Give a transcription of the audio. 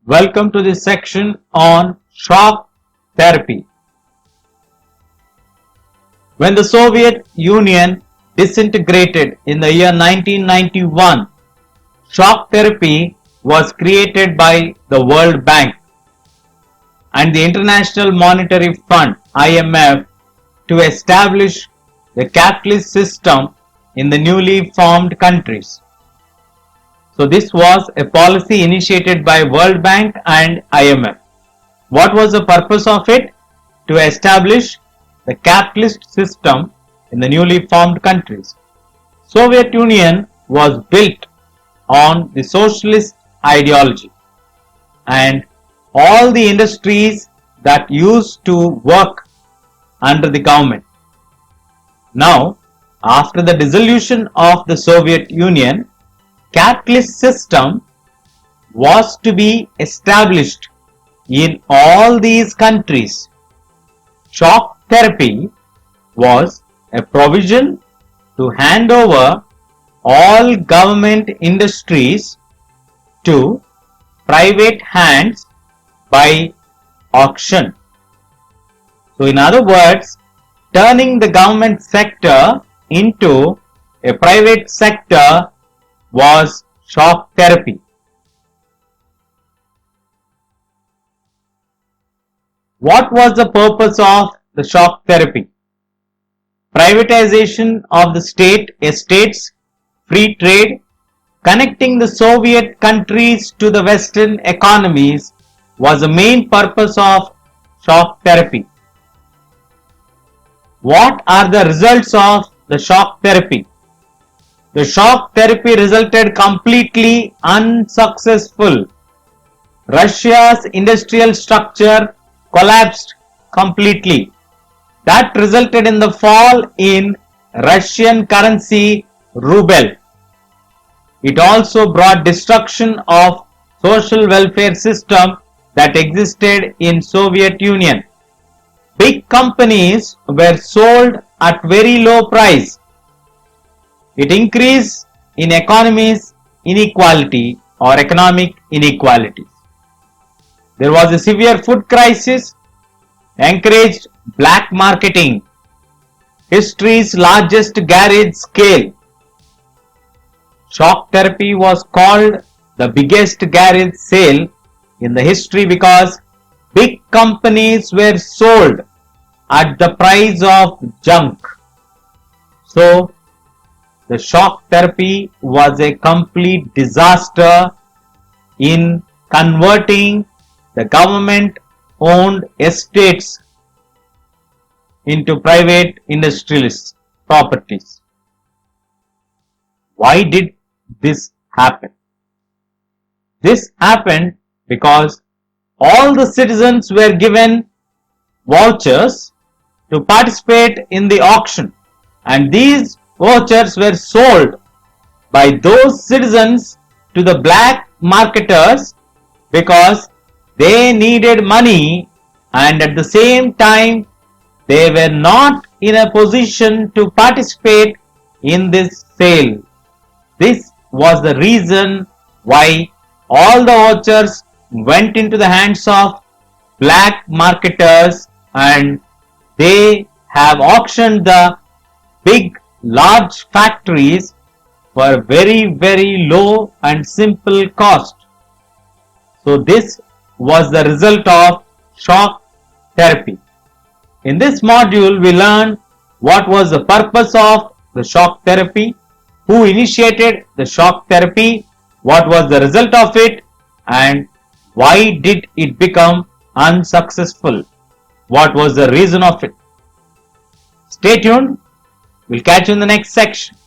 Welcome to this section on shock therapy. When the Soviet Union disintegrated in the year 1991, shock therapy was created by the World Bank and the International Monetary Fund (IMF) to establish the capitalist system in the newly formed countries. So this was a policy initiated by World Bank and IMF. What was the purpose of it? To establish the capitalist system in the newly formed countries. Soviet Union was built on the socialist ideology, and all the industries that used to work under the government. Now, after the dissolution of the Soviet Union, capitalist system was to be established in all these countries. Shock therapy was a provision to hand over all government industries to private hands by auction. So in other words, turning the government sector into a private sector was shock therapy. What was the purpose of the shock therapy? Privatization of the state estates, free trade, connecting the Soviet countries to the Western economies was the main purpose of shock therapy. What are the results of the shock therapy? The shock therapy resulted completely unsuccessful. Russia's industrial structure collapsed completely. That resulted in the fall in Russian currency ruble. It also brought destruction of social welfare system that existed in Soviet Union. Big companies were sold at very low price. It increased in economies inequality or economic inequalities. There was a severe food crisis, encouraged black marketing, history's largest garage sale. Shock therapy was called the biggest garage sale in the history because big companies were sold at the price of junk. So the shock therapy was a complete disaster in converting the government owned estates into private industrialist properties. Why did this happen? This happened because all the citizens were given vouchers to participate in the auction, and these vouchers were sold by those citizens to the black marketers because they needed money, and at the same time they were not in a position to participate in this sale. This was the reason why all the vouchers went into the hands of black marketers, and they have auctioned the large factories for very low and simple cost. So this was the result of shock therapy. In this module we learned what was the purpose of the shock therapy, who initiated the shock therapy, what was the result of it, and why did it become unsuccessful, what was the reason of it. Stay tuned. We'll catch you in the next section.